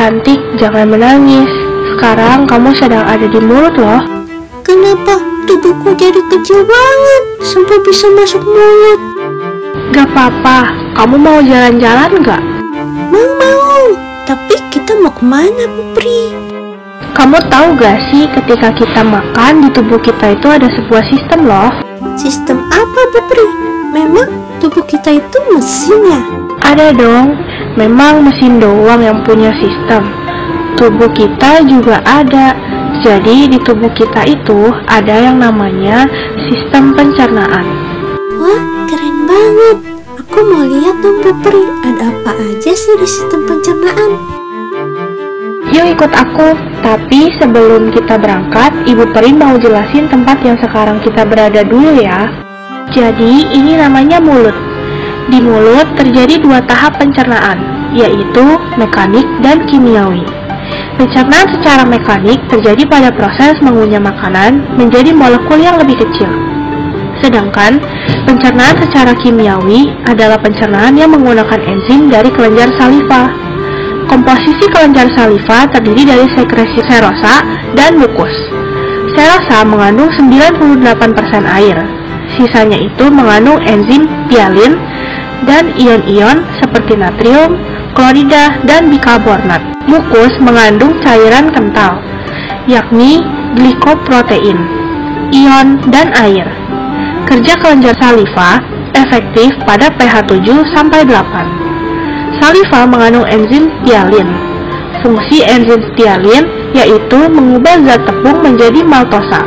cantik, jangan menangis. Sekarang kamu sedang ada di mulut loh. Kenapa tubuhku jadi kecil banget sampai bisa masuk mulut? Gak apa-apa, kamu mau jalan-jalan gak? Mau. Tapi kita mau kemana, Pupri? Kamu tahu gak sih ketika kita makan di tubuh kita itu ada sebuah sistem loh. Sistem apa, Pupri? Memang tubuh kita itu mesin ya? Ada dong, memang mesin doang yang punya sistem. Tubuh kita juga ada. Jadi di tubuh kita itu ada yang namanya sistem pencernaan. Wah, keren banget. Aku mau lihat dong, Pupri. Ada apa aja sih di sistem pencernaan? Yuk ikut aku. Tapi sebelum kita berangkat, Ibu Peri mau jelasin tempat yang sekarang kita berada dulu ya. Jadi ini namanya mulut. Di mulut terjadi dua tahap pencernaan, yaitu mekanik dan kimiawi. Pencernaan secara mekanik terjadi pada proses mengunyah makanan menjadi molekul yang lebih kecil. Sedangkan pencernaan secara kimiawi adalah pencernaan yang menggunakan enzim dari kelenjar saliva. Komposisi kelenjar saliva terdiri dari sekresi serosa dan mukus. Serosa mengandung 98% air. Sisanya itu mengandung enzim pialin dan ion-ion seperti natrium, klorida, dan bikarbonat. Mukus mengandung cairan kental, yakni glikoprotein, ion, dan air. Kerja kelenjar saliva efektif pada pH 7-8. Saliva mengandung enzim pialin. Fungsi enzim pialin yaitu mengubah zat tepung menjadi maltosa.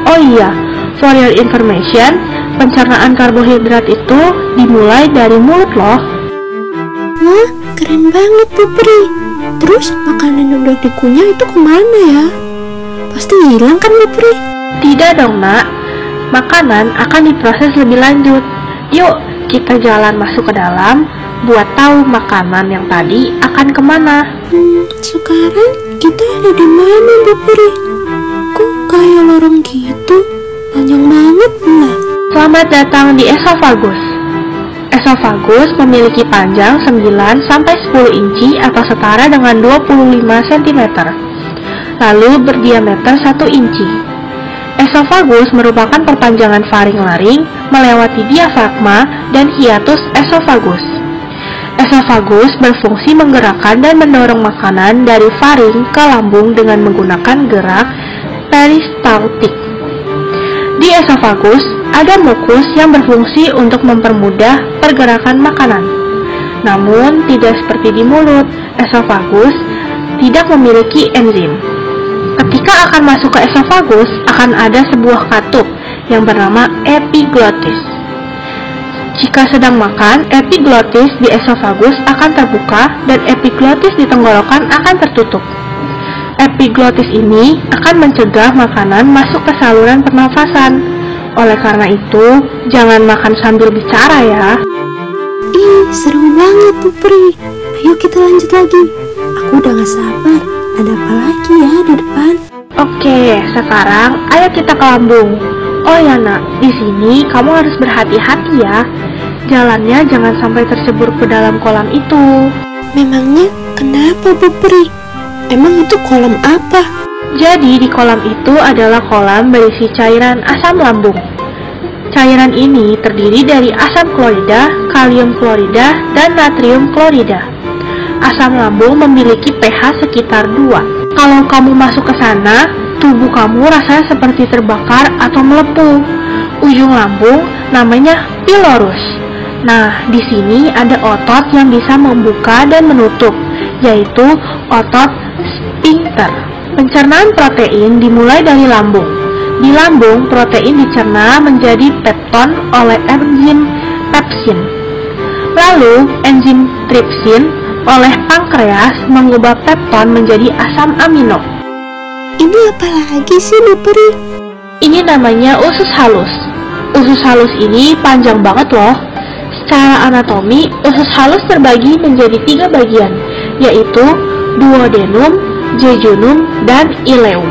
Oh iya, for your information, pencernaan karbohidrat itu dimulai dari mulut loh. Wah, keren banget, Pupri. Terus makanan yang udah dikunyah itu kemana ya? Pasti hilang kan, Pupri? Tidak dong, nak. Makanan akan diproses lebih lanjut. Yuk, kita jalan masuk ke dalam buat tahu makanan yang tadi akan kemana. Sekarang kita ada di mana, Pupri? Kok kayak lorong gitu? Panjang banget pula. Selamat datang di esofagus. Esofagus memiliki panjang 9-10 inci atau setara dengan 25 cm, lalu berdiameter 1 inci. Esofagus merupakan perpanjangan faring-laring melewati diafragma dan hiatus esofagus. Esofagus berfungsi menggerakkan dan mendorong makanan dari faring ke lambung dengan menggunakan gerak peristaltik. Di esofagus ada mukus yang berfungsi untuk mempermudah pergerakan makanan. Namun tidak seperti di mulut, esofagus tidak memiliki enzim. Ketika akan masuk ke esofagus, akan ada sebuah katup yang bernama epiglottis. Jika sedang makan, epiglottis di esofagus akan terbuka dan epiglottis di tenggorokan akan tertutup. Epiglottis ini akan mencegah makanan masuk ke saluran pernafasan. Oleh karena itu, jangan makan sambil bicara ya. Ih, seru banget, Pupri. Ayo kita lanjut lagi. Aku udah gak sabar. Ada apa lagi ya di depan? Oke, sekarang ayo kita ke lambung. Oh ya nak, di sini kamu harus berhati-hati ya. Jalannya jangan sampai tercebur ke dalam kolam itu. Memangnya kenapa, Pupri? Emang itu kolam apa? Jadi di kolam itu adalah kolam berisi cairan asam lambung. Cairan ini terdiri dari asam klorida, kalium klorida, dan natrium klorida. Asam lambung memiliki pH sekitar 2. Kalau kamu masuk ke sana, tubuh kamu rasanya seperti terbakar atau melepuh. Ujung lambung namanya pilorus. Nah, di sini ada otot yang bisa membuka dan menutup, yaitu otot sphincter. Pencernaan protein dimulai dari lambung. Di lambung, protein dicerna menjadi pepton oleh enzim pepsin. Lalu, enzim tripsin oleh pankreas mengubah pepton menjadi asam amino. Ini apa lagi sih, Pupri? Ini namanya usus halus. Usus halus ini panjang banget loh. Secara anatomi, usus halus terbagi menjadi 3 bagian, yaitu duodenum, jejunum, dan ileum.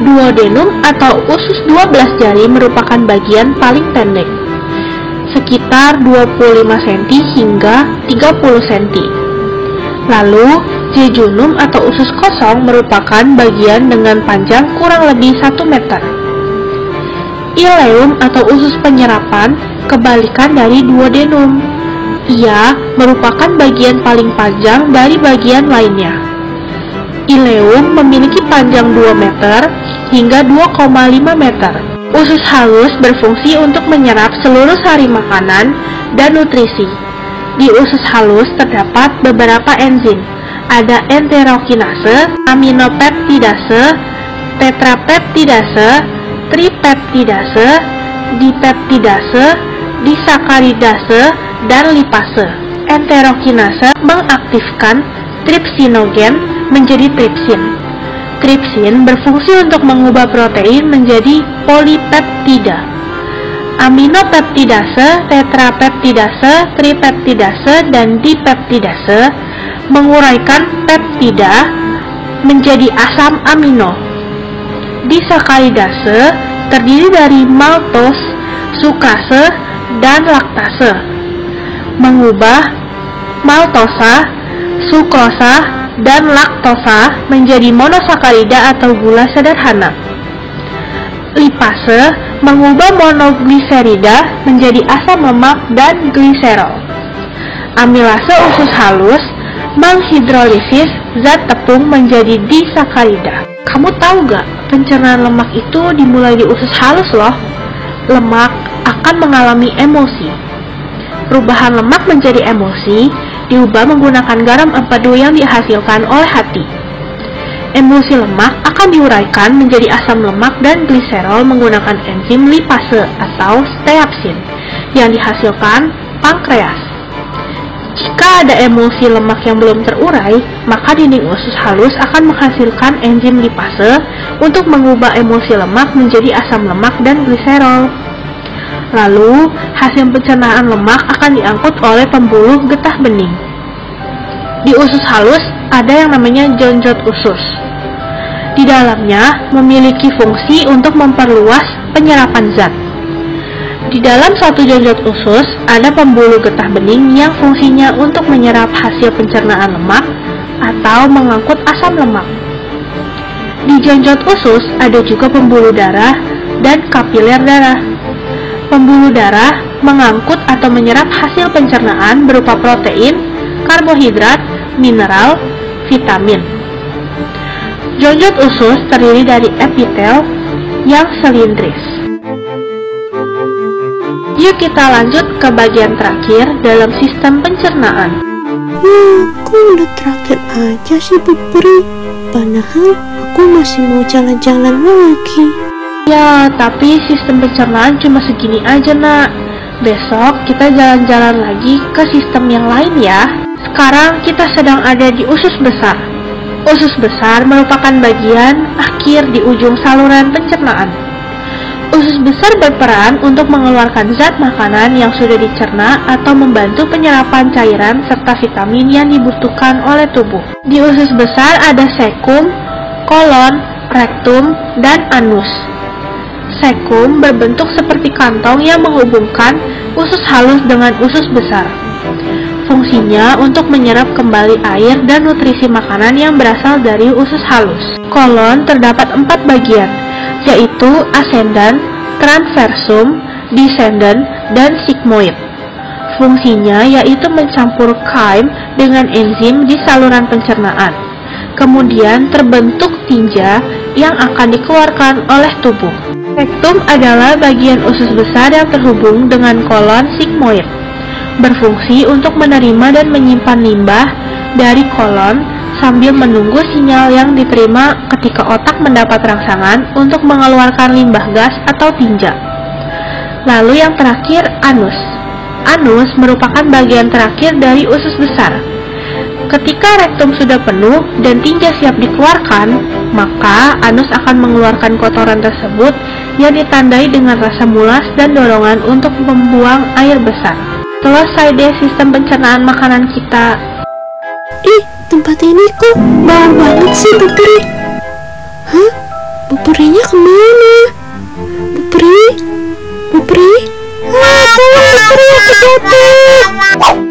Duodenum atau usus 12 jari merupakan bagian paling pendek, sekitar 25 cm hingga 30 cm. Lalu, jejunum atau usus kosong merupakan bagian dengan panjang kurang lebih 1 meter. Ileum atau usus penyerapan kebalikan dari duodenum. Ia merupakan bagian paling panjang dari bagian lainnya. Ileum memiliki panjang 2 meter hingga 2,5 meter. Usus halus berfungsi untuk menyerap seluruh sari makanan dan nutrisi. Di usus halus terdapat beberapa enzim. Ada enterokinase, aminopeptidase, tetrapeptidase, tripeptidase, dipeptidase, disakaridase, dan lipase. Enterokinase mengaktifkan tripsinogen menjadi tripsin. Tripsin berfungsi untuk mengubah protein menjadi polipeptida. Aminopeptidase, tetrapeptidase, tripeptidase, dan dipeptidase menguraikan peptida menjadi asam amino. Disakaridase terdiri dari maltose, sukrase, dan laktase, mengubah maltosa, sukrosa, dan laktosa menjadi monosakarida atau gula sederhana. Lipase mengubah monogliserida menjadi asam lemak dan gliserol. Amilase usus halus menghidrolisis zat tepung menjadi disakarida. Kamu tahu gak, pencernaan lemak itu dimulai di usus halus loh. Lemak akan mengalami emulsi. Perubahan lemak menjadi emulsi diubah menggunakan garam empedu yang dihasilkan oleh hati. Emulsi lemak akan diuraikan menjadi asam lemak dan gliserol menggunakan enzim lipase atau steapsin yang dihasilkan pankreas. Jika ada emulsi lemak yang belum terurai, maka dinding usus halus akan menghasilkan enzim lipase untuk mengubah emulsi lemak menjadi asam lemak dan gliserol. Lalu, hasil pencernaan lemak akan diangkut oleh pembuluh getah bening. Di usus halus ada yang namanya jonjot usus. Di dalamnya memiliki fungsi untuk memperluas penyerapan zat. Di dalam suatu jonjot usus ada pembuluh getah bening yang fungsinya untuk menyerap hasil pencernaan lemak atau mengangkut asam lemak. Di jonjot usus ada juga pembuluh darah dan kapiler darah. Pembuluh darah mengangkut atau menyerap hasil pencernaan berupa protein, karbohidrat, mineral, vitamin. Jonjot usus terdiri dari epitel yang silindris. Yuk kita lanjut ke bagian terakhir dalam sistem pencernaan. Kok udah terakhir aja sih Bu Pri? Padahal aku masih mau jalan-jalan lagi. Ya, tapi sistem pencernaan cuma segini aja nak. Besok kita jalan-jalan lagi ke sistem yang lain ya. Sekarang kita sedang ada di usus besar. Usus besar merupakan bagian akhir di ujung saluran pencernaan. Usus besar berperan untuk mengeluarkan zat makanan yang sudah dicerna atau membantu penyerapan cairan serta vitamin yang dibutuhkan oleh tubuh. Di usus besar ada sekum, kolon, rektum, dan anus. Sekum berbentuk seperti kantong yang menghubungkan usus halus dengan usus besar. Fungsinya untuk menyerap kembali air dan nutrisi makanan yang berasal dari usus halus. Kolon terdapat 4 bagian, yaitu ascendant, transversum, descendant, dan sigmoid. Fungsinya yaitu mencampur chyme dengan enzim di saluran pencernaan. Kemudian terbentuk tinja yang akan dikeluarkan oleh tubuh. Rektum adalah bagian usus besar yang terhubung dengan kolon sigmoid. Berfungsi untuk menerima dan menyimpan limbah dari kolon sambil menunggu sinyal yang diterima ketika otak mendapat rangsangan untuk mengeluarkan limbah gas atau tinja. Lalu yang terakhir, anus. Anus merupakan bagian terakhir dari usus besar. Ketika rektum sudah penuh dan tinja siap dikeluarkan, maka anus akan mengeluarkan kotoran tersebut yang ditandai dengan rasa mulas dan dorongan untuk membuang air besar. Selesai deh sistem pencernaan makanan kita. Ih, tempat ini kok bau banget sih Bu Pri. Hah? Bu Prinya kemana? Bu Pri? Bu Pri? Tolong Bu Pri, aku jatuh.